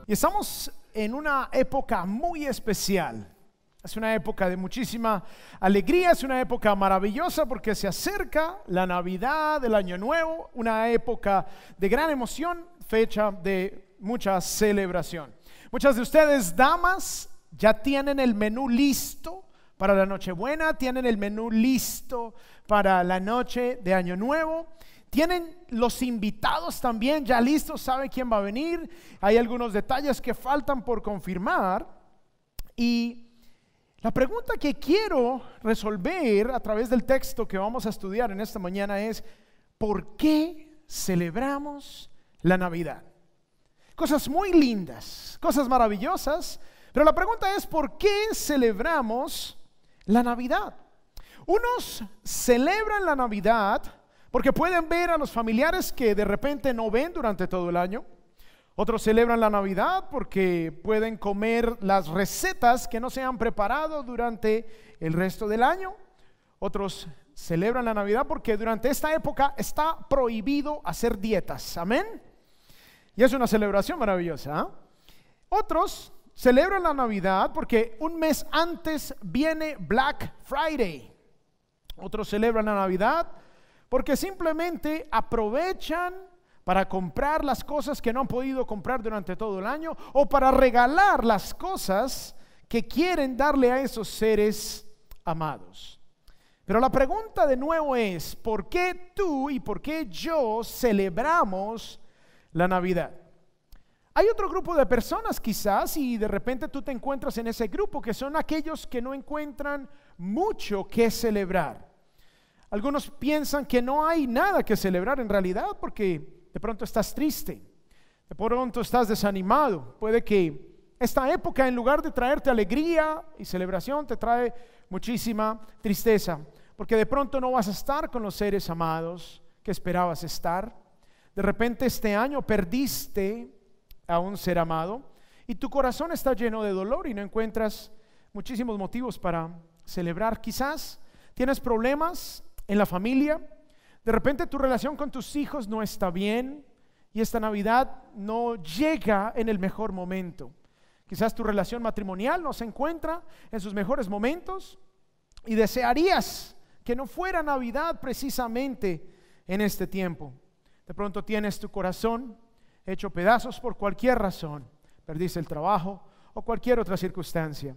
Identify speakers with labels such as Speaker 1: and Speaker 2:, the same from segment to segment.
Speaker 1: Y estamos en una época muy especial. Es una época de muchísima alegría, es una época maravillosa porque se acerca la Navidad, el Año Nuevo, una época de gran emoción, fecha de mucha celebración. Muchas de ustedes, damas, ya tienen el menú listo para la Nochebuena, tienen el menú listo para la noche de Año Nuevo. Tienen los invitados también ya listos, saben quién va a venir. Hay algunos detalles que faltan por confirmar. Y la pregunta que quiero resolver a través del texto que vamos a estudiar en esta mañana es: ¿por qué celebramos la Navidad? Cosas muy lindas, cosas maravillosas, pero la pregunta es: ¿por qué celebramos la Navidad? Unos celebran la Navidad porque pueden ver a los familiares que de repente no ven durante todo el año. Otros celebran la Navidad porque pueden comer las recetas que no se han preparado durante el resto del año. Otros celebran la Navidad porque durante esta época está prohibido hacer dietas. Amén. Y es una celebración maravillosa, ¿eh? Otros celebran la Navidad porque un mes antes viene Black Friday. Otros celebran la Navidad porque simplemente aprovechan para comprar las cosas que no han podido comprar durante todo el año, o para regalar las cosas que quieren darle a esos seres amados. Pero la pregunta de nuevo es: ¿por qué tú y por qué yo celebramos la Navidad? Hay otro grupo de personas quizás, y de repente tú te encuentras en ese grupo, que son aquellos que no encuentran mucho que celebrar. Algunos piensan que no hay nada que celebrar en realidad porque de pronto estás triste, de pronto estás desanimado. Puede que esta época, en lugar de traerte alegría y celebración, te trae muchísima tristeza, porque de pronto no vas a estar con los seres amados que esperabas estar. De repente este año perdiste a un ser amado y tu corazón está lleno de dolor y no encuentras muchísimos motivos para celebrar. Quizás tienes problemas en la familia, de repente tu relación con tus hijos no está bien y esta Navidad no llega en el mejor momento. Quizás tu relación matrimonial no se encuentra en sus mejores momentos y desearías que no fuera Navidad precisamente en este tiempo. De pronto tienes tu corazón hecho pedazos por cualquier razón, perdiste el trabajo o cualquier otra circunstancia.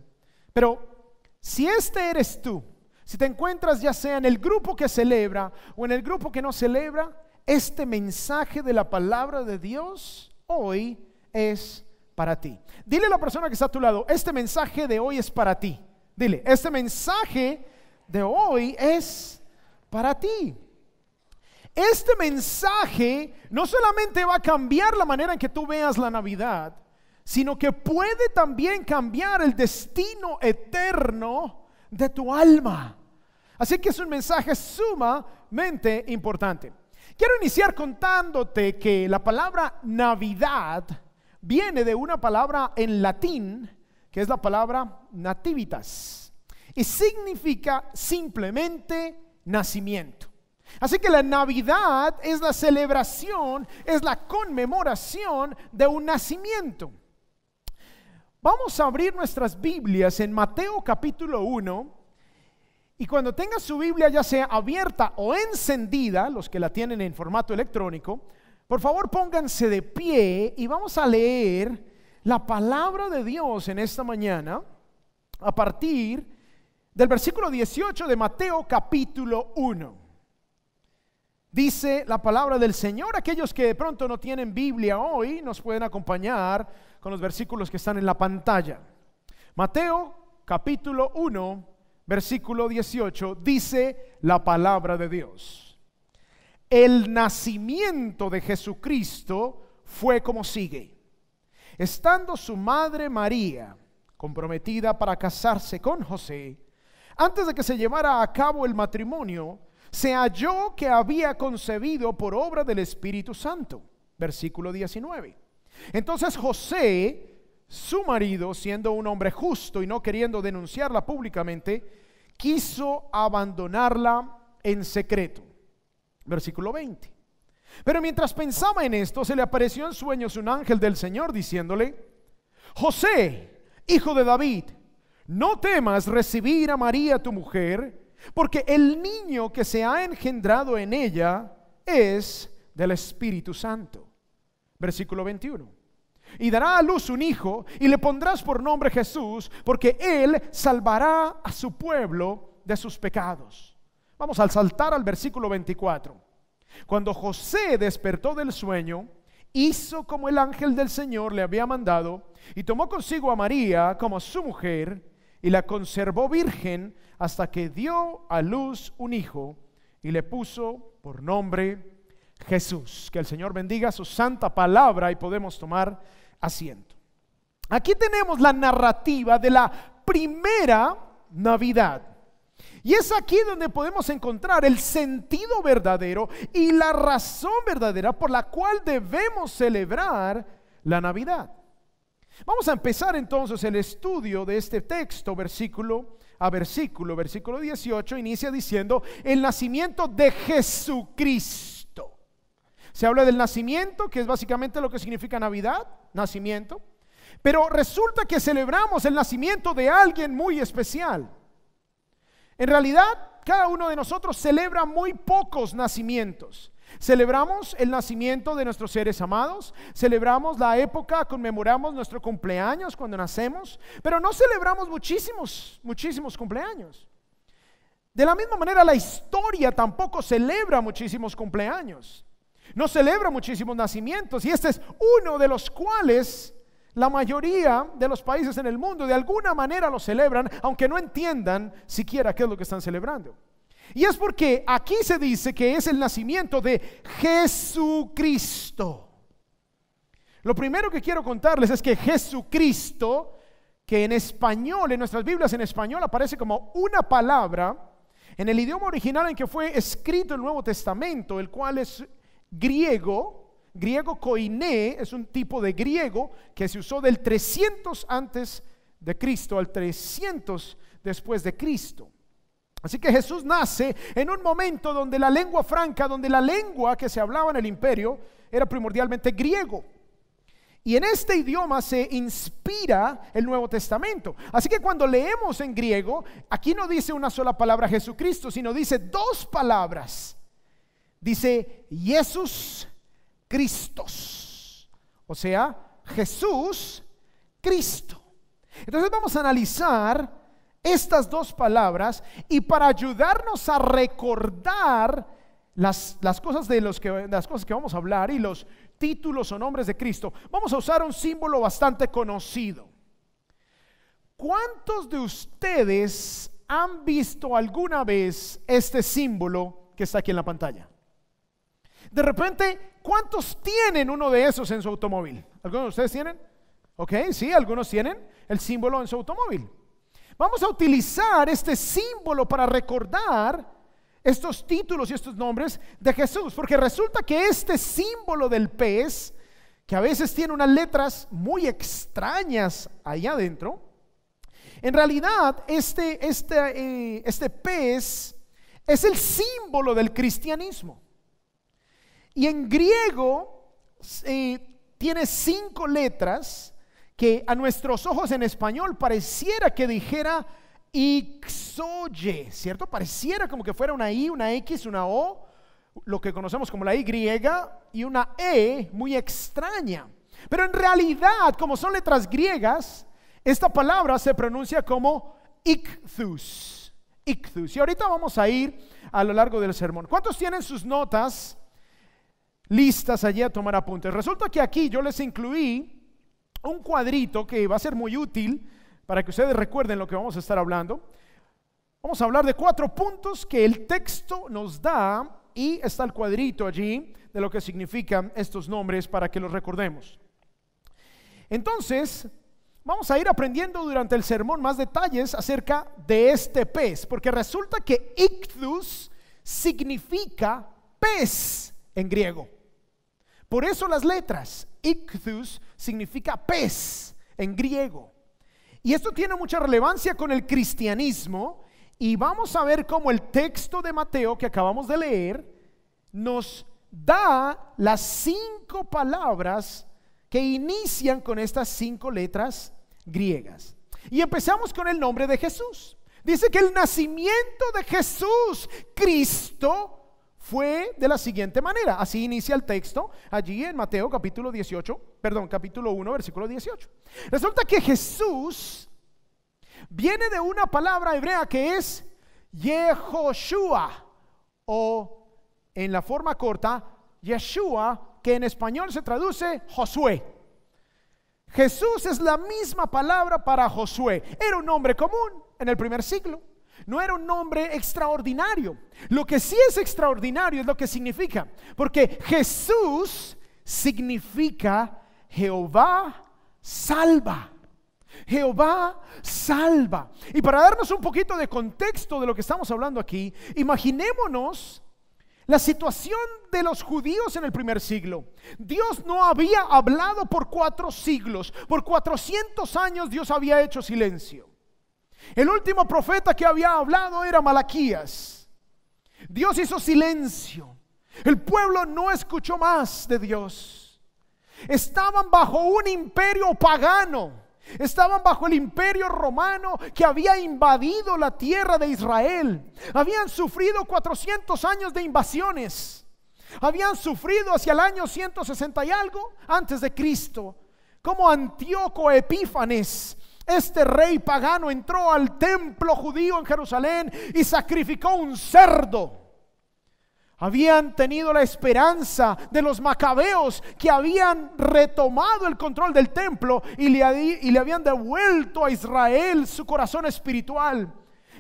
Speaker 1: Pero si este eres tú, si te encuentras ya sea en el grupo que celebra o en el grupo que no celebra, este mensaje de la palabra de Dios hoy es para ti. Dile a la persona que está a tu lado: este mensaje de hoy es para ti. Dile: este mensaje de hoy es para ti. Este mensaje no solamente va a cambiar la manera en que tú veas la Navidad, sino que puede también cambiar el destino eterno de tu alma. Así que es un mensaje sumamente importante. Quiero iniciar contándote que la palabra Navidad viene de una palabra en latín que es la palabra nativitas y significa simplemente nacimiento. Así que la Navidad es la celebración, es la conmemoración de un nacimiento. Vamos a abrir nuestras Biblias en Mateo capítulo 1, y cuando tengas su Biblia ya sea abierta o encendida, los que la tienen en formato electrónico, por favor pónganse de pie y vamos a leer la palabra de Dios en esta mañana a partir del versículo 18 de Mateo capítulo 1. Dice la palabra del Señor. Aquellos que de pronto no tienen Biblia hoy nos pueden acompañar con los versículos que están en la pantalla. Mateo capítulo 1, versículo 18, dice la palabra de Dios: el nacimiento de Jesucristo fue como sigue. Estando su madre María comprometida para casarse con José, antes de que se llevara a cabo el matrimonio, se halló que había concebido por obra del Espíritu Santo. Versículo 19. Entonces José, su marido, siendo un hombre justo y no queriendo denunciarla públicamente, quiso abandonarla en secreto. Versículo 20. Pero mientras pensaba en esto, se le apareció en sueños un ángel del Señor diciéndole: José, hijo de David, no temas recibir a María tu mujer, porque el niño que se ha engendrado en ella es del Espíritu Santo. Versículo 21. Y dará a luz un hijo, y le pondrás por nombre Jesús, porque él salvará a su pueblo de sus pecados. Vamos a saltar al versículo 24. Cuando José despertó del sueño, hizo como el ángel del Señor le había mandado, y tomó consigo a María como su mujer, y la conservó virgen hasta que dio a luz un hijo, y le puso por nombre Jesús. Que el Señor bendiga su santa palabra y podemos tomar asiento. Aquí tenemos la narrativa de la primera Navidad. Y es aquí donde podemos encontrar el sentido verdadero y la razón verdadera por la cual debemos celebrar la Navidad. Vamos a empezar entonces el estudio de este texto versículo a versículo. Versículo 18 inicia diciendo el nacimiento de Jesucristo. Se habla del nacimiento, que es básicamente lo que significa Navidad, nacimiento. Pero resulta que celebramos el nacimiento de alguien muy especial. En realidad, cada uno de nosotros celebra muy pocos nacimientos. Celebramos el nacimiento de nuestros seres amados, celebramos la época, conmemoramos nuestro cumpleaños cuando nacemos, pero no celebramos muchísimos cumpleaños. De la misma manera, la historia tampoco celebra muchísimos cumpleaños, no celebra muchísimos nacimientos, y este es uno de los cuales la mayoría de los países en el mundo de alguna manera lo celebran, aunque no entiendan siquiera qué es lo que están celebrando. Y es porque aquí se dice que es el nacimiento de Jesucristo. Lo primero que quiero contarles es que Jesucristo, que en español, en nuestras Biblias en español aparece como una palabra, en el idioma original en que fue escrito el Nuevo Testamento, el cual es griego koiné, es un tipo de griego que se usó del 300 antes de Cristo al 300 después de Cristo. Así que Jesús nace en un momento donde la lengua franca, donde la lengua que se hablaba en el imperio era primordialmente griego. Y en este idioma se inspira el Nuevo Testamento. Así que cuando leemos en griego, aquí no dice una sola palabra Jesucristo, sino dice dos palabras. Dice Jesús Christos, o sea, Jesús Cristo. Entonces vamos a analizar estas dos palabras, y para ayudarnos a recordar las cosas que vamos a hablar y los títulos o nombres de Cristo, vamos a usar un símbolo bastante conocido. ¿Cuántos de ustedes han visto alguna vez este símbolo que está aquí en la pantalla? De repente, ¿cuántos tienen uno de esos en su automóvil? ¿Algunos de ustedes tienen? Ok, sí, algunos tienen el símbolo en su automóvil. Vamos a utilizar este símbolo para recordar estos títulos y estos nombres de Jesús, porque resulta que este símbolo del pez, que a veces tiene unas letras muy extrañas allá adentro, en realidad este pez es el símbolo del cristianismo. Y en griego tiene 5 letras que a nuestros ojos en español pareciera que dijera Ixoye, ¿cierto? Pareciera como que fuera una I, una X, una O, lo que conocemos como la Y y una E muy extraña. Pero en realidad, como son letras griegas, esta palabra se pronuncia como Ichthus. Y ahorita vamos a ir a lo largo del sermón. ¿Cuántos tienen sus notas listas allí a tomar apuntes? Resulta que aquí yo les incluí un cuadrito que va a ser muy útil para que ustedes recuerden lo que vamos a estar hablando. Vamos a hablar de 4 puntos que el texto nos da, y está el cuadrito allí de lo que significan estos nombres para que los recordemos. Entonces, vamos a ir aprendiendo durante el sermón más detalles acerca de este pez, porque resulta que Ichthus significa pez en griego. Por eso las letras Ichthus significa pez en griego. Y esto tiene mucha relevancia con el cristianismo, y vamos a ver cómo el texto de Mateo que acabamos de leer nos da las 5 palabras que inician con estas 5 letras griegas. Y empezamos con el nombre de Jesús. Dice que el nacimiento de Jesús, Cristo, fue de la siguiente manera. Así inicia el texto allí en Mateo capítulo 1, versículo 18. Resulta que Jesús viene de una palabra hebrea que es Yehoshua, o en la forma corta, Yeshua, que en español se traduce Josué. Jesús es la misma palabra para Josué. Era un nombre común en el primer siglo. No era un nombre extraordinario. Lo que sí es extraordinario es lo que significa, porque Jesús significa Jehová salva. Jehová salva. Y para darnos un poquito de contexto de lo que estamos hablando aquí, imaginémonos la situación de los judíos en el primer siglo. Dios no había hablado por 4 siglos. Por 400 años Dios había hecho silencio. El último profeta que había hablado era Malaquías. Dios hizo silencio. El pueblo no escuchó más de Dios. Estaban bajo un imperio pagano. Estaban bajo el imperio romano que había invadido la tierra de Israel. Habían sufrido 400 años de invasiones. Habían sufrido hacia el año 160 y algo antes de Cristo, como Antíoco Epífanes. Este rey pagano entró al templo judío en Jerusalén y sacrificó un cerdo. Habían tenido la esperanza de los macabeos, que habían retomado el control del templo y le habían devuelto a Israel su corazón espiritual.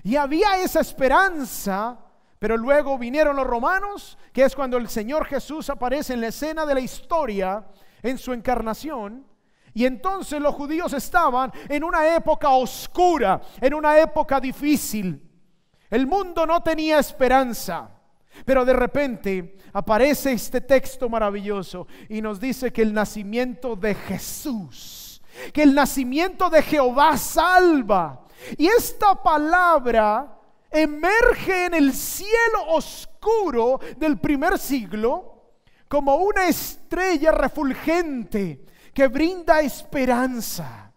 Speaker 1: Y había esa esperanza, pero luego vinieron los romanos, que es cuando el Señor Jesús aparece en la escena de la historia en su encarnación. Y entonces los judíos estaban en una época oscura, en una época difícil. El mundo no tenía esperanza. Pero de repente aparece este texto maravilloso y nos dice que el nacimiento de Jesús, que el nacimiento de Jehová salva. Y esta palabra emerge en el cielo oscuro del primer siglo como una estrella refulgente que brinda esperanza.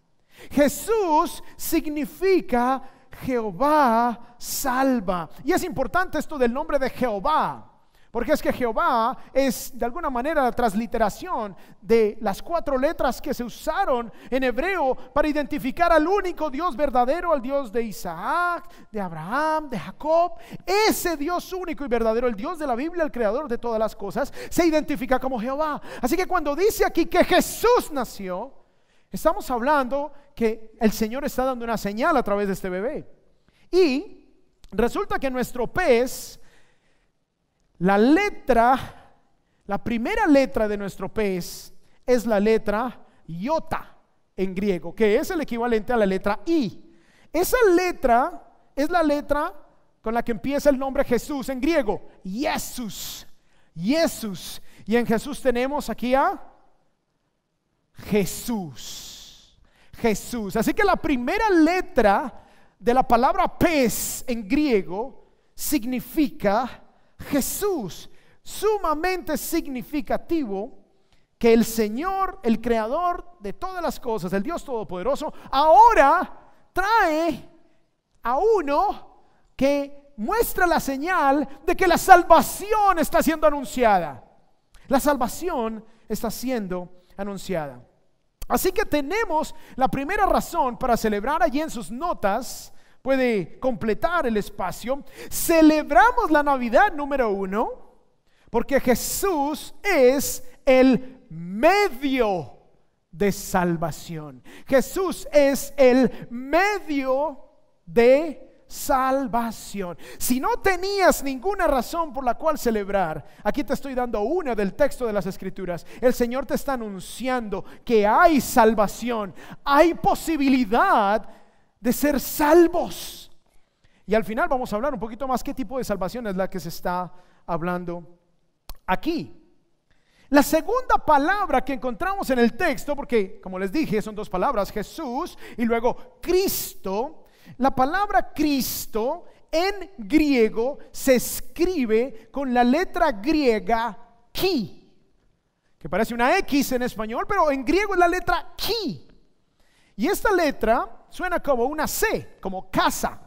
Speaker 1: Jesús significa Jehová salva. Y es importante esto del nombre de Jehová, porque es que Jehová es de alguna manera la transliteración de las 4 letras que se usaron en hebreo para identificar al único Dios verdadero, al Dios de Isaac, de Abraham, de Jacob. Ese Dios único y verdadero, el Dios de la Biblia, el creador de todas las cosas, se identifica como Jehová. Así que cuando dice aquí que Jesús nació, estamos hablando que el Señor está dando una señal a través de este bebé. Y resulta que nuestro pez, la primera letra de nuestro pez es la letra iota en griego, que es el equivalente a la letra I. Esa letra es la letra con la que empieza el nombre Jesús en griego, Jesús. Jesús. Y en Jesús tenemos aquí a Jesús. Jesús. Así que la primera letra de la palabra pez en griego significa Jesús. Sumamente significativo que el Señor, el creador de todas las cosas, el Dios todopoderoso, ahora trae a uno que muestra la señal de que la salvación está siendo anunciada. La salvación está siendo anunciada. Así que tenemos la primera razón para celebrar. Allí en sus notas puede completar el espacio. Celebramos la Navidad número 1 porque Jesús es el medio de salvación. Jesús es el medio de salvación. Si no tenías ninguna razón por la cual celebrar, aquí te estoy dando una del texto de las Escrituras. El Señor te está anunciando que hay salvación, hay posibilidad de ser salvos. Y al final vamos a hablar un poquito más qué tipo de salvación es la que se está hablando aquí. La segunda palabra que encontramos en el texto, porque como les dije son 2 palabras, Jesús y luego Cristo. La palabra Cristo en griego se escribe con la letra griega chi. que parece una X en español, pero en griego es la letra chi. Y esta letra suena como una C, como casa.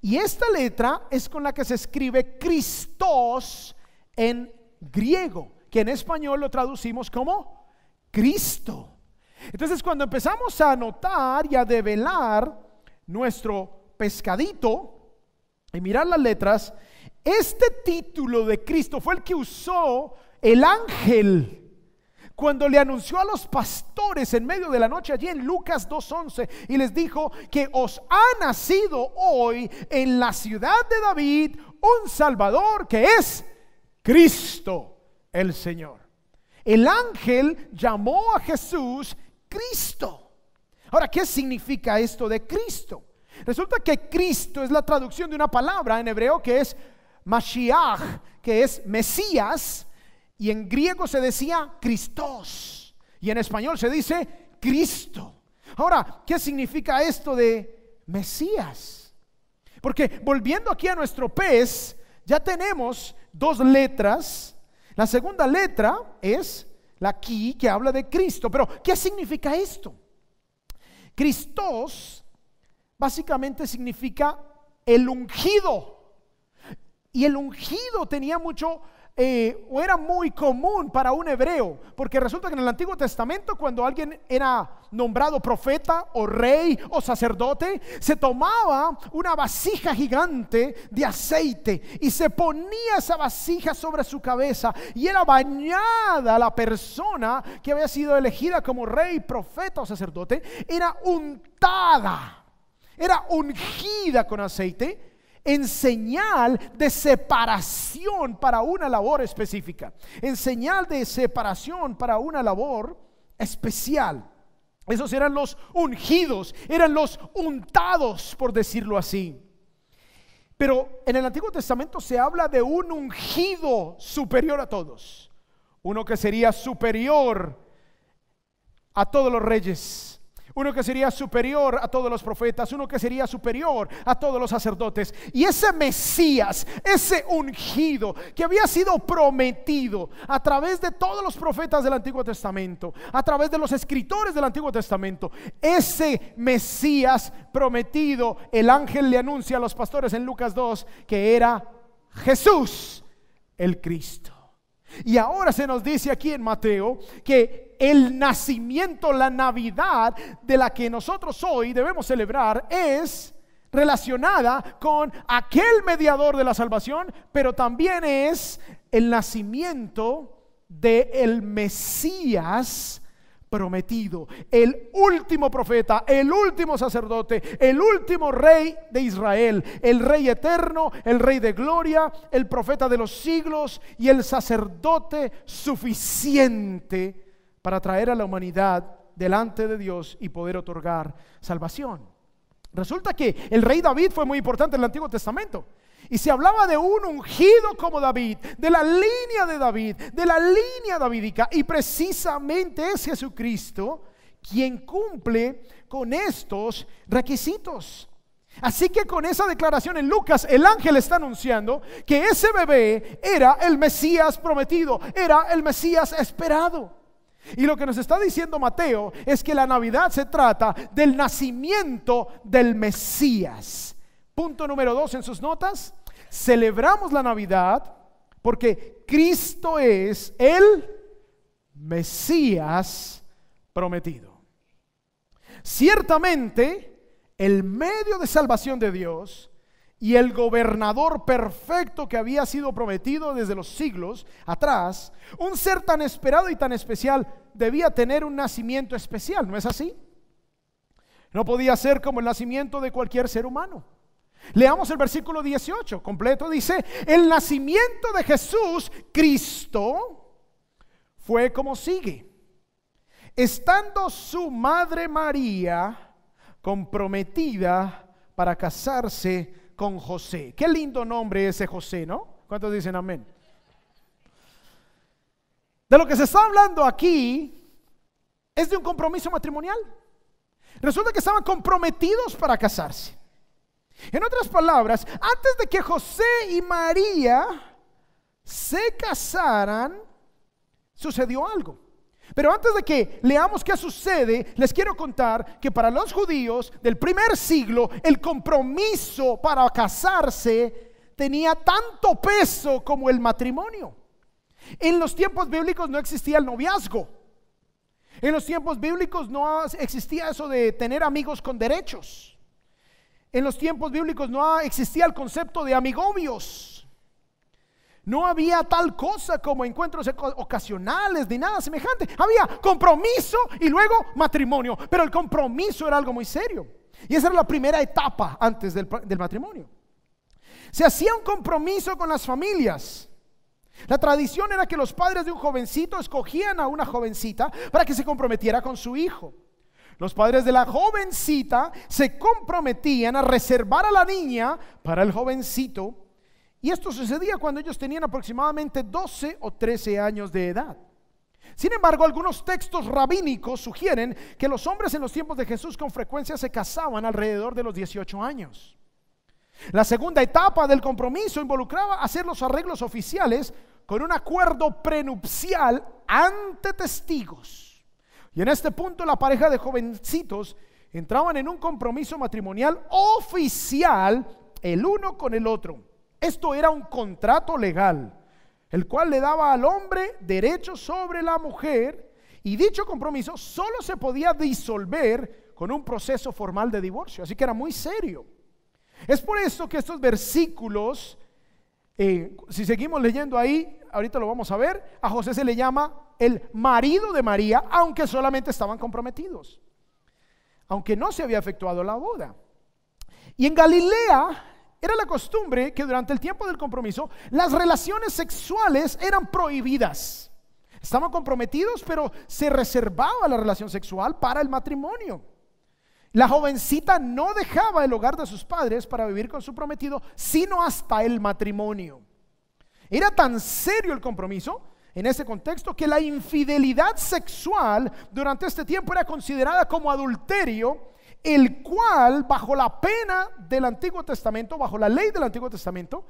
Speaker 1: Y esta letra es con la que se escribe Christos en griego, que en español lo traducimos como Cristo. Entonces, cuando empezamos a anotar y a develar nuestro pescadito y mirar las letras, este título de Cristo fue el que usó el ángel cuando le anunció a los pastores en medio de la noche allí en Lucas 2:11 y les dijo que os ha nacido hoy en la ciudad de David un Salvador que es Cristo el Señor. El ángel llamó a Jesús Cristo. Ahora, ¿qué significa esto de Cristo? Resulta que Cristo es la traducción de una palabra en hebreo que es Mashiach, que es Mesías, y en griego se decía Christos, y en español se dice Cristo. Ahora, ¿qué significa esto de Mesías? Porque volviendo aquí a nuestro pez, ya tenemos dos letras. La segunda letra es la Ki, que habla de Cristo. Pero ¿qué significa esto? Christos básicamente significa el ungido. Y el ungido tenía mucho o era muy común para un hebreo, porque resulta que en el Antiguo Testamento, cuando alguien era nombrado profeta o rey o sacerdote, se tomaba una vasija gigante de aceite y se ponía esa vasija sobre su cabeza, y era bañada la persona que había sido elegida como rey, profeta o sacerdote, era untada, era ungida con aceite, en señal de separación para una labor específica, en señal de separación para una labor especial. Esos eran los ungidos, eran los untados, por decirlo así. Pero en el Antiguo Testamento se habla de un ungido superior a todos, uno que sería superior a todos los reyes, uno que sería superior a todos los profetas, uno que sería superior a todos los sacerdotes. Y ese Mesías, ese ungido que había sido prometido a través de todos los profetas del Antiguo Testamento, a través de los escritores del Antiguo Testamento, ese Mesías prometido, el ángel le anuncia a los pastores en Lucas 2 que era Jesús el Cristo. Y ahora se nos dice aquí en Mateo que el nacimiento, la Navidad de la que nosotros hoy debemos celebrar, es relacionada con aquel mediador de la salvación, pero también es el nacimiento del Mesías prometido, el último profeta, el último sacerdote, el último rey de Israel, el rey eterno, el rey de gloria, el profeta de los siglos y el sacerdote suficiente para traer a la humanidad delante de Dios y poder otorgar salvación. Resulta que el rey David fue muy importante en el Antiguo Testamento. Y se hablaba de un ungido como David, de la línea de David, de la línea davídica. Y precisamente es Jesucristo quien cumple con estos requisitos. Así que con esa declaración en Lucas, el ángel está anunciando que ese bebé era el Mesías prometido, era el Mesías esperado. Y lo que nos está diciendo Mateo es que la Navidad se trata del nacimiento del Mesías. Punto número 2 en sus notas: celebramos la Navidad porque Cristo es el Mesías prometido. Ciertamente, el medio de salvación de Dios y el gobernador perfecto que había sido prometido desde los siglos atrás, un ser tan esperado y tan especial, debía tener un nacimiento especial, ¿no es así? No podía ser como el nacimiento de cualquier ser humano. Leamos el versículo 18 completo. Dice: el nacimiento de Jesús Cristo fue como sigue. Estando su madre María comprometida para casarse con José. Qué lindo nombre ese José, ¿no? ¿Cuántos dicen amén? De lo que se está hablando aquí es de un compromiso matrimonial. Resulta que estaban comprometidos para casarse. En otras palabras, antes de que José y María se casaran, sucedió algo. Pero antes de que leamos qué sucede, les quiero contar que para los judíos del primer siglo, el compromiso para casarse tenía tanto peso como el matrimonio. En los tiempos bíblicos no existía el noviazgo. En los tiempos bíblicos no existía eso de tener amigos con derechos. En los tiempos bíblicos no existía el concepto de amigobios. No había tal cosa como encuentros ocasionales ni nada semejante. Había compromiso y luego matrimonio. Pero el compromiso era algo muy serio. Y esa era la primera etapa antes del matrimonio. Se hacía un compromiso con las familias. La tradición era que los padres de un jovencito escogían a una jovencita para que se comprometiera con su hijo. Los padres de la jovencita se comprometían a reservar a la niña para el jovencito. Y esto sucedía cuando ellos tenían aproximadamente 12 o 13 años de edad. Sin embargo, algunos textos rabínicos sugieren que los hombres en los tiempos de Jesús con frecuencia se casaban alrededor de los 18 años. La segunda etapa del compromiso involucraba hacer los arreglos oficiales con un acuerdo prenupcial ante testigos. Y en este punto la pareja de jovencitos entraban en un compromiso matrimonial oficial el uno con el otro. Esto era un contrato legal, el cual le daba al hombre derechos sobre la mujer, y dicho compromiso solo se podía disolver con un proceso formal de divorcio. Así que era muy serio. Es por eso que estos versículos, si seguimos leyendo ahí, ahorita lo vamos a ver, a José se le llama el marido de María, aunque solamente estaban comprometidos, aunque no se había efectuado la boda. Y en Galilea era la costumbre que durante el tiempo del compromiso las relaciones sexuales eran prohibidas. Estaban comprometidos, pero se reservaba la relación sexual para el matrimonio. La jovencita no dejaba el hogar de sus padres para vivir con su prometido, sino hasta el matrimonio. Era tan serio el compromiso en ese contexto que la infidelidad sexual durante este tiempo era considerada como adulterio, el cual bajo la pena del Antiguo Testamento, bajo la ley del Antiguo Testamento,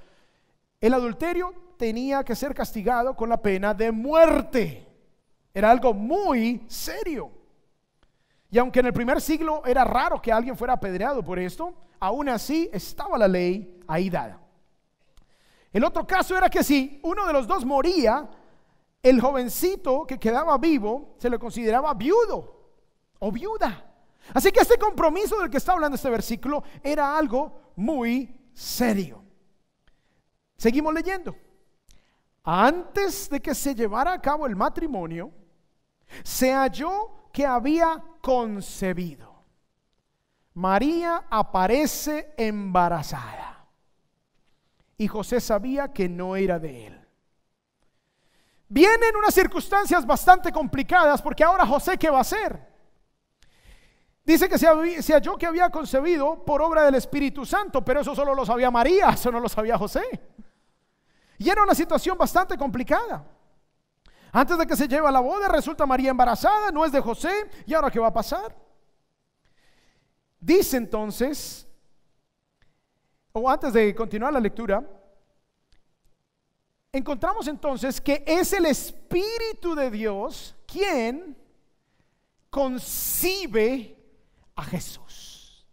Speaker 1: el adulterio tenía que ser castigado con la pena de muerte. Era algo muy serio. Y aunque en el primer siglo era raro que alguien fuera apedreado por esto, aún así estaba la ley ahí dada. El otro caso era que si uno de los dos moría, el jovencito que quedaba vivo se le consideraba viudo o viuda. Así que este compromiso del que está hablando este versículo era algo muy serio. Seguimos leyendo. Antes de que se llevara a cabo el matrimonio, se halló que había concebido. María aparece embarazada y José sabía que no era de él. Vienen unas circunstancias bastante complicadas porque ahora José, ¿qué va a hacer? Dice que se halló que había concebido por obra del Espíritu Santo, pero eso solo lo sabía María, eso no lo sabía José. Y era una situación bastante complicada. Antes de que se lleve a la boda, resulta María embarazada, no es de José, ¿y ahora qué va a pasar? Dice entonces, o antes de continuar la lectura, encontramos entonces que es el Espíritu de Dios quien concibe a Jesús.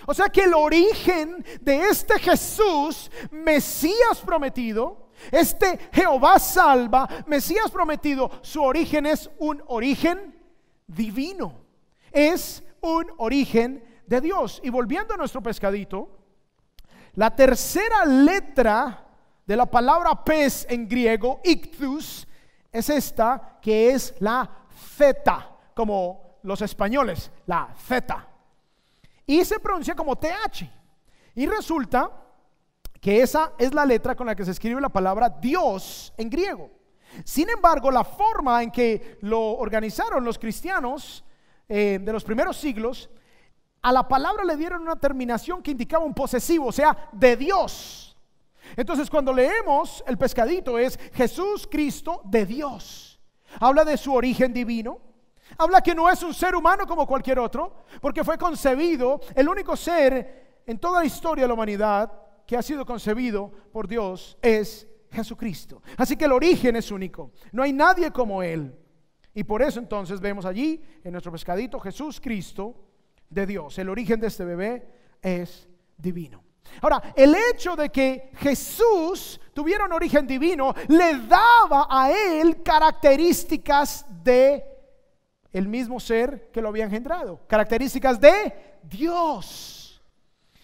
Speaker 1: O sea que el origen de este Jesús, Mesías prometido, este Jehová salva, Mesías prometido, su origen es un origen divino, es un origen de Dios. Y volviendo a nuestro pescadito, la tercera letra de la palabra pez en griego, ictus, es esta, que es la zeta, como los españoles, la Z, y se pronuncia como TH, y resulta que esa es la letra con la que se escribe la palabra Dios en griego. Sin embargo, la forma en que lo organizaron los cristianos de los primeros siglos, a la palabra le dieron una terminación que indicaba un posesivo, o sea, de Dios. Entonces cuando leemos el pescadito es Jesús Cristo de Dios. Habla de su origen divino. Habla que no es un ser humano como cualquier otro, porque fue concebido, el único ser en toda la historia de la humanidad que ha sido concebido por Dios es Jesucristo. Así que el origen es único. No hay nadie como Él. Y por eso entonces vemos allí en nuestro pescadito Jesús Cristo de Dios. El origen de este bebé es divino. Ahora, el hecho de que Jesús tuviera un origen divino le daba a Él características de el mismo ser que lo había engendrado. Características de Dios.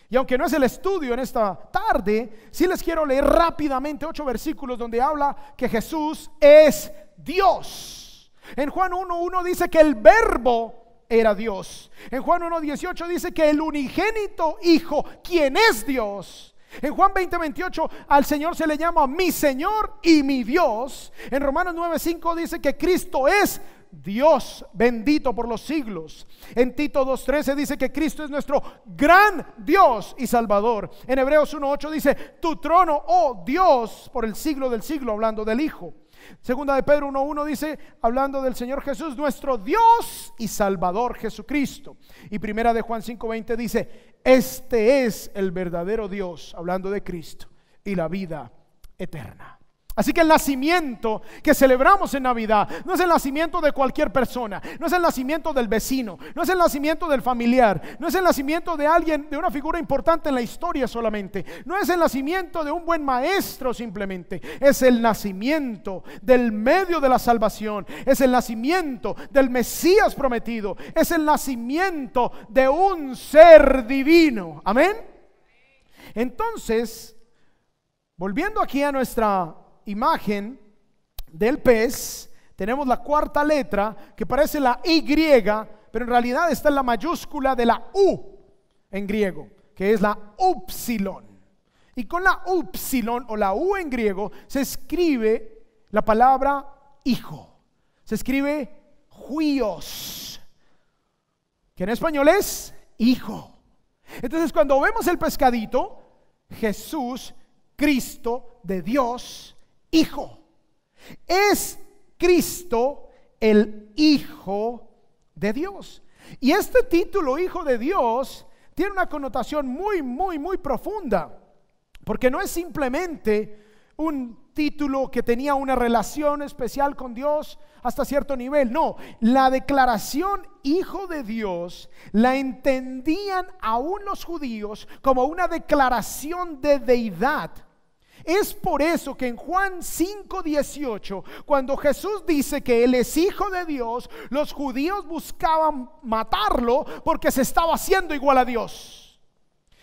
Speaker 1: Y aunque no es el estudio en esta tarde, sí les quiero leer rápidamente 8 versículos donde habla que Jesús es Dios. En Juan 1:1 dice que el verbo era Dios. En Juan 1:18 dice que el unigénito Hijo, quien es Dios. En Juan 20:28 al Señor se le llama mi Señor y mi Dios. En Romanos 9:5 dice que Cristo es Dios, bendito por los siglos. En Tito 2:13 dice que Cristo es nuestro gran Dios y Salvador. En Hebreos 1:8 dice tu trono, oh Dios, por el siglo del siglo, hablando del Hijo. Segunda de Pedro 1:1 dice, hablando del Señor Jesús, nuestro Dios y Salvador Jesucristo. Y primera de Juan 5:20 dice, este es el verdadero Dios, hablando de Cristo, y la vida eterna. Así que el nacimiento que celebramos en Navidad no es el nacimiento de cualquier persona, no es el nacimiento del vecino, no es el nacimiento del familiar, no es el nacimiento de alguien, de una figura importante en la historia solamente, no es el nacimiento de un buen maestro simplemente, es el nacimiento del medio de la salvación, es el nacimiento del Mesías prometido, es el nacimiento de un ser divino. Amén. Entonces, volviendo aquí a nuestra imagen del pez, tenemos la cuarta letra que parece la Y, pero en realidad está en la mayúscula de la U en griego, que es la upsilon. Y con la upsilon o la U en griego se escribe la palabra hijo. Se escribe huios, que en español es hijo. Entonces, cuando vemos el pescadito, Jesús, Cristo de Dios, Hijo, es Cristo el Hijo de Dios. Y este título, Hijo de Dios, tiene una connotación muy profunda, porque no es simplemente un título que tenía una relación especial con Dios hasta cierto nivel. No, la declaración Hijo de Dios la entendían aún los judíos como una declaración de deidad. Es por eso que en Juan 5:18, cuando Jesús dice que Él es Hijo de Dios, los judíos buscaban matarlo porque se estaba haciendo igual a Dios.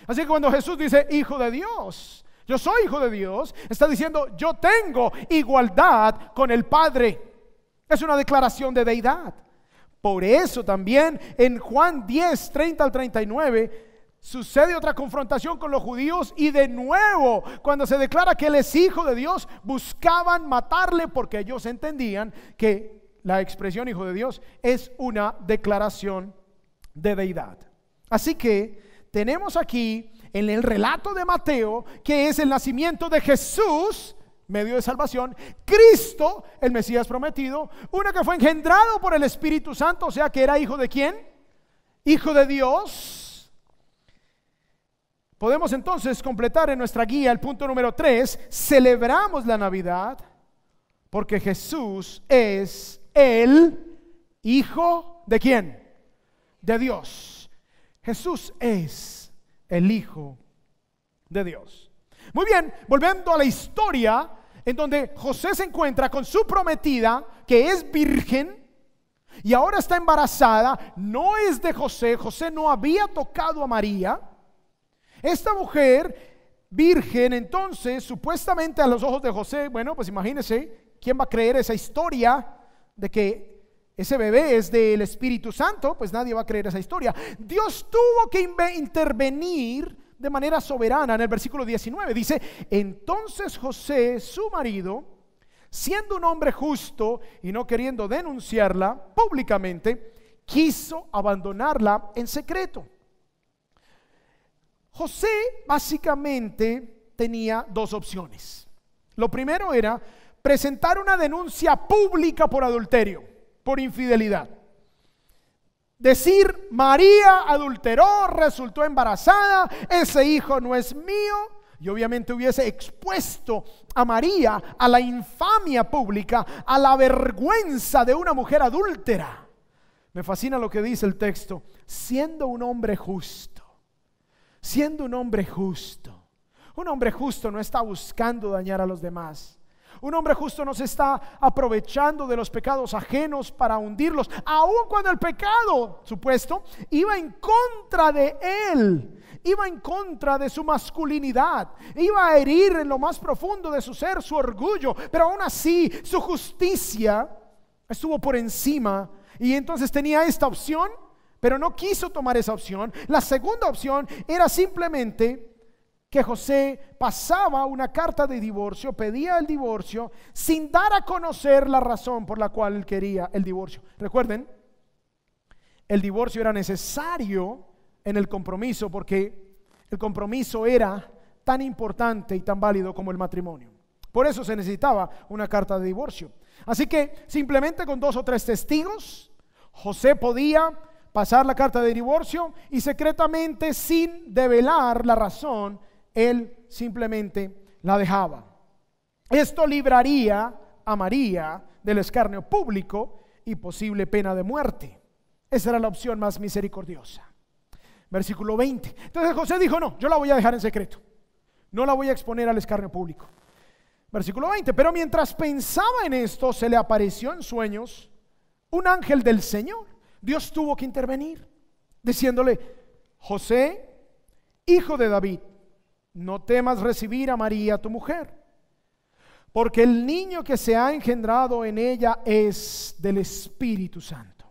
Speaker 1: Así que cuando Jesús dice Hijo de Dios, yo soy Hijo de Dios, está diciendo yo tengo igualdad con el Padre. Es una declaración de deidad. Por eso también en Juan 10:30-39 sucede otra confrontación con los judíos, y de nuevo cuando se declara que Él es Hijo de Dios, buscaban matarle porque ellos entendían que la expresión Hijo de Dios es una declaración de deidad. Así que tenemos aquí en el relato de Mateo que es el nacimiento de Jesús, medio de salvación, Cristo, el Mesías prometido, uno que fue engendrado por el Espíritu Santo, o sea que era hijo de ¿quién? Hijo de Dios. Podemos entonces completar en nuestra guía el punto número 3. Celebramos la Navidad porque Jesús es el Hijo de ¿quién? De Dios. Jesús es el Hijo de Dios. Muy bien, volviendo a la historia en donde José se encuentra con su prometida, que es virgen y ahora está embarazada. No es de José, José no había tocado a María. Esta mujer virgen, entonces, supuestamente a los ojos de José, bueno, pues imagínense, ¿quién va a creer esa historia de que ese bebé es del Espíritu Santo? Pues nadie va a creer esa historia. Dios tuvo que intervenir de manera soberana. En el versículo 19 dice, entonces José, su marido, siendo un hombre justo y no queriendo denunciarla públicamente, quiso abandonarla en secreto. José básicamente tenía dos opciones. Lo primero era presentar una denuncia pública por adulterio, por infidelidad. Decir, María adulteró, resultó embarazada, ese hijo no es mío, y obviamente hubiese expuesto a María a la infamia pública, a la vergüenza de una mujer adúltera. Me fascina lo que dice el texto: siendo un hombre justo. Siendo un hombre justo. Un hombre justo no está buscando dañar a los demás. Un hombre justo no se está aprovechando de los pecados ajenos para hundirlos, aun cuando el pecado supuesto iba en contra de él, iba en contra de su masculinidad, iba a herir en lo más profundo de su ser su orgullo, pero aún así su justicia estuvo por encima. Y entonces tenía esta opción, pero no quiso tomar esa opción. La segunda opción era simplemente que José pasaba una carta de divorcio, pedía el divorcio sin dar a conocer la razón por la cual él quería el divorcio. Recuerden, el divorcio era necesario en el compromiso, porque el compromiso era tan importante y tan válido como el matrimonio. Por eso se necesitaba una carta de divorcio. Así que simplemente con 2 o 3 testigos, José podía pasar la carta de divorcio y secretamente, sin develar la razón, él simplemente la dejaba. Esto libraría a María del escarnio público y posible pena de muerte. Esa era la opción más misericordiosa. Versículo 20. Entonces José dijo: no, yo la voy a dejar en secreto, no la voy a exponer al escarnio público. Versículo 20. Pero mientras pensaba en esto, se le apareció en sueños un ángel del Señor. Dios tuvo que intervenir, diciéndole: José, hijo de David, no temas recibir a María tu mujer, porque el niño que se ha engendrado en ella es del Espíritu Santo,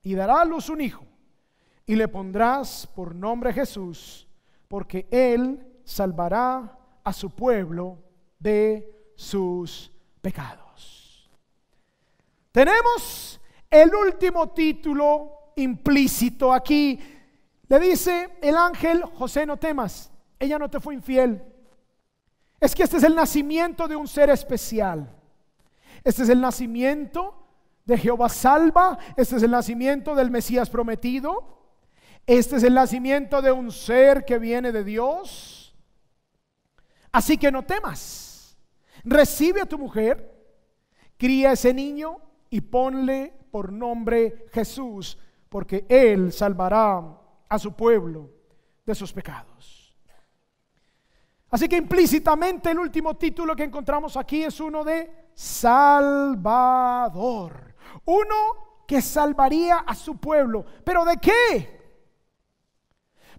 Speaker 1: y dará a luz un hijo, y le pondrás por nombre Jesús, porque él salvará a su pueblo de sus pecados. Tenemos el último título implícito aquí. Le dice el ángel: José, no temas, ella no te fue infiel. Es que este es el nacimiento de un ser especial. Este es el nacimiento de Jehová salva. Este es el nacimiento del Mesías prometido. Este es el nacimiento de un ser que viene de Dios. Así que no temas. Recibe a tu mujer, cría a ese niño y ponle por nombre Jesús, porque él salvará a su pueblo de sus pecados. Así que implícitamente el último título que encontramos aquí es uno de Salvador. Uno que salvaría a su pueblo. ¿Pero de qué?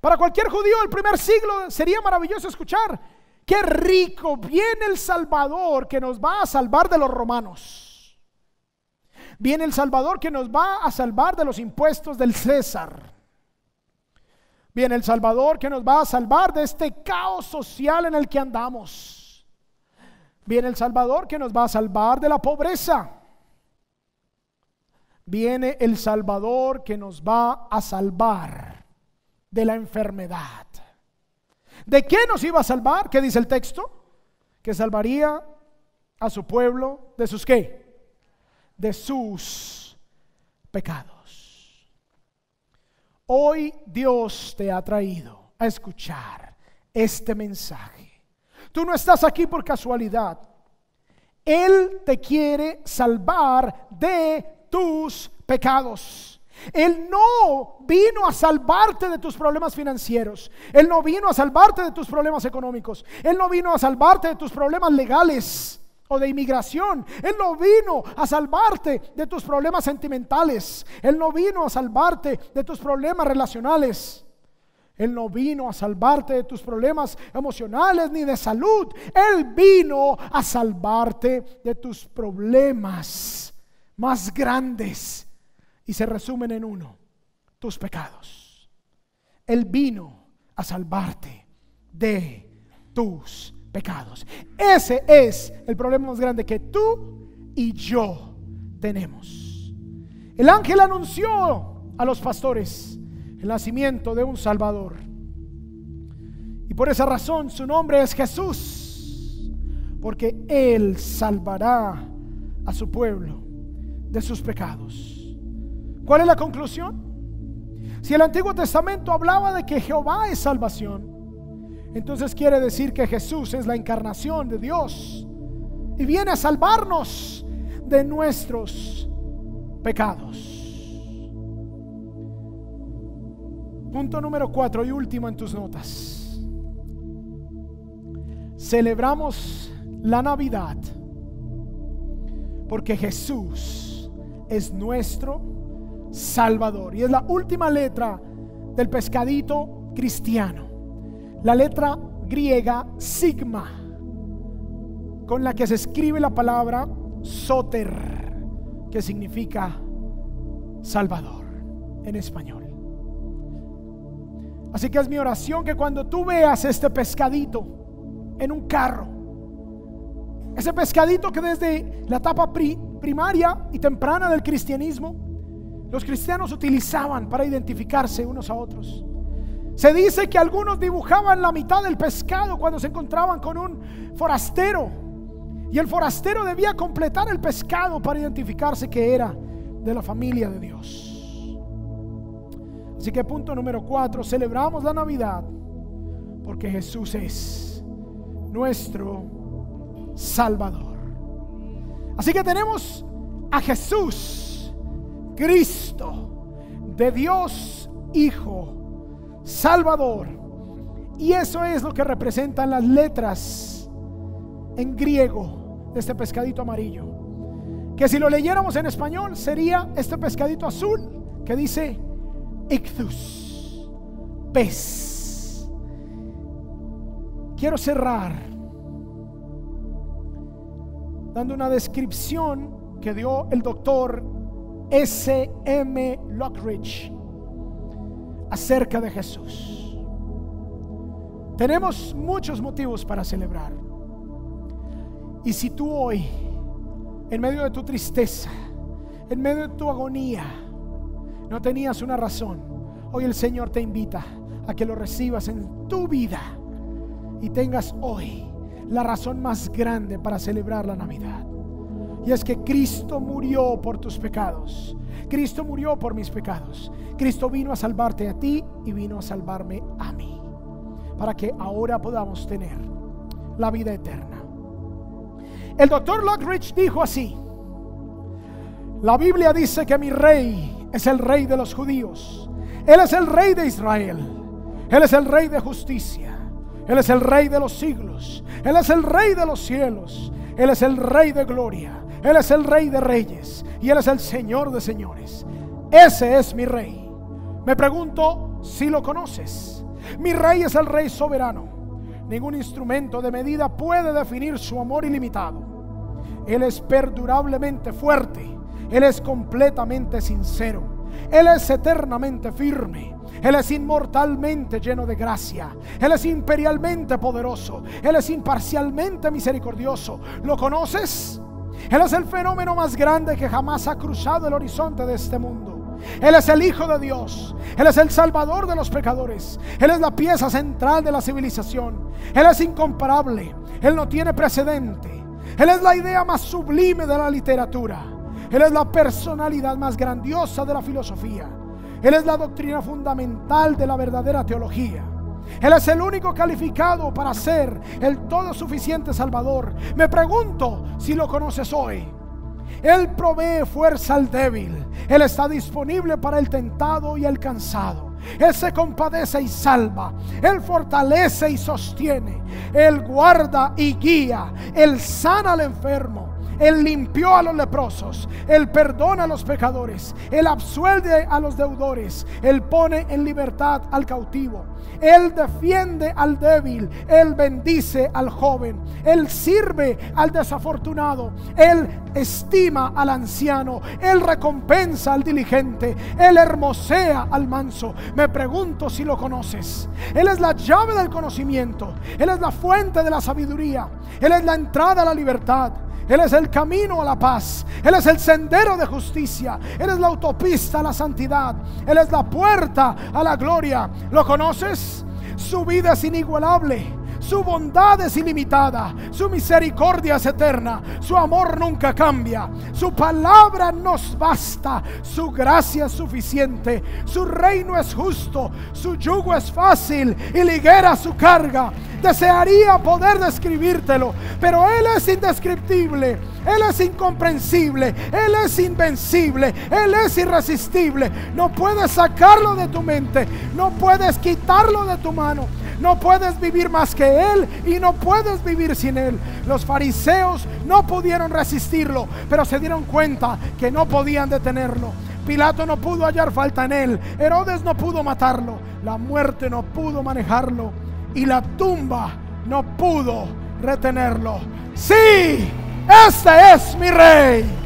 Speaker 1: Para cualquier judío del primer siglo sería maravilloso escuchar: qué rico, viene el Salvador que nos va a salvar de los romanos. Viene el Salvador que nos va a salvar de los impuestos del César. Viene el Salvador que nos va a salvar de este caos social en el que andamos. Viene el Salvador que nos va a salvar de la pobreza. Viene el Salvador que nos va a salvar de la enfermedad. ¿De qué nos iba a salvar? ¿Qué dice el texto? Que salvaría a su pueblo de sus ¿qué? De sus pecados. Hoy Dios te ha traído a escuchar este mensaje. Tú no estás aquí por casualidad. Él te quiere salvar de tus pecados. Él no vino a salvarte de tus problemas financieros. Él no vino a salvarte de tus problemas económicos. Él no vino a salvarte de tus problemas legales o de inmigración. Él no vino a salvarte de tus problemas sentimentales. Él no vino a salvarte de tus problemas relacionales. Él no vino a salvarte de tus problemas emocionales ni de salud. Él vino a salvarte de tus problemas más grandes, y se resumen en uno: tus pecados. Él vino a salvarte de tus pecados. Ese es el problema más grande que tú y yo tenemos. El ángel anunció a los pastores el nacimiento de un Salvador, y por esa razón su nombre es Jesús, porque Él salvará a su pueblo de sus pecados. ¿Cuál es la conclusión? Si el Antiguo Testamento hablaba de que Jehová es salvación, entonces quiere decir que Jesús es la encarnación de Dios y viene a salvarnos de nuestros pecados. Punto número 4 y último en tus notas. Celebramos la Navidad porque Jesús es nuestro Salvador. Y es la última letra del pescadito cristiano, la letra griega sigma, con la que se escribe la palabra soter, que significa Salvador en español. Así que es mi oración que cuando tú veas este pescadito en un carro, ese pescadito que desde la etapa primaria y temprana del cristianismo los cristianos utilizaban para identificarse unos a otros. Se dice que algunos dibujaban la mitad del pescado cuando se encontraban con un forastero, y el forastero debía completar el pescado para identificarse que era de la familia de Dios. Así que punto número 4, celebramos la Navidad porque Jesús es nuestro Salvador. Así que tenemos a Jesús, Cristo, de Dios Hijo, Salvador. Y eso es lo que representan las letras en griego de este pescadito amarillo, que si lo leyéramos en español sería este pescadito azul que dice Ichthus, pez. Quiero cerrar dando una descripción que dio el doctor S.M. Lockridge acerca de Jesús. Tenemos muchos motivos para celebrar. Y si tú hoy, en medio de tu tristeza, en medio de tu agonía, no tenías una razón, hoy el Señor te invita a que lo recibas en tu vida y tengas hoy la razón más grande para celebrar la Navidad. Y es que Cristo murió por tus pecados. Cristo murió por mis pecados. Cristo vino a salvarte a ti y vino a salvarme a mí, para que ahora podamos tener la vida eterna. El doctor Lockridge dijo así: la Biblia dice que mi rey es el rey de los judíos. Él es el rey de Israel. Él es el rey de justicia. Él es el rey de los siglos. Él es el rey de los cielos. Él es el rey de gloria. Él es el rey de reyes. Y Él es el Señor de señores. Ese es mi rey. Me pregunto si lo conoces. Mi rey es el rey soberano. Ningún instrumento de medida puede definir su amor ilimitado. Él es perdurablemente fuerte. Él es completamente sincero. Él es eternamente firme. Él es inmortalmente lleno de gracia. Él es imperialmente poderoso. Él es imparcialmente misericordioso. ¿Lo conoces? Él es el fenómeno más grande que jamás ha cruzado el horizonte de este mundo. Él es el Hijo de Dios. Él es el Salvador de los pecadores. Él es la pieza central de la civilización. Él es incomparable. Él no tiene precedente. Él es la idea más sublime de la literatura. Él es la personalidad más grandiosa de la filosofía. Él es la doctrina fundamental de la verdadera teología. Él es el único calificado para ser el todo suficiente Salvador. Me pregunto si lo conoces hoy. Él provee fuerza al débil. Él está disponible para el tentado y el cansado. Él se compadece y salva. Él fortalece y sostiene. Él guarda y guía. Él sana al enfermo. Él limpió a los leprosos. Él perdona a los pecadores. Él absuelve a los deudores. Él pone en libertad al cautivo. Él defiende al débil. Él bendice al joven. Él sirve al desafortunado. Él estima al anciano. Él recompensa al diligente. Él hermosea al manso. Me pregunto si lo conoces. Él es la llave del conocimiento. Él es la fuente de la sabiduría. Él es la entrada a la libertad. Él es el camino a la paz. Él es el sendero de justicia. Él es la autopista a la santidad. Él es la puerta a la gloria. ¿Lo conoces? Su vida es inigualable. Su bondad es ilimitada. Su misericordia es eterna. Su amor nunca cambia. Su palabra nos basta. Su gracia es suficiente. Su reino es justo. Su yugo es fácil y ligera su carga. Desearía poder describírtelo, pero Él es indescriptible, Él es incomprensible, Él es invencible, Él es irresistible. No puedes sacarlo de tu mente, no puedes quitarlo de tu mano. No puedes vivir más que Él y no puedes vivir sin Él. Los fariseos no pudieron resistirlo, pero se dieron cuenta que no podían detenerlo. Pilato no pudo hallar falta en Él. Herodes no pudo matarlo. La muerte no pudo manejarlo. Y la tumba no pudo retenerlo. Sí, este es mi Rey.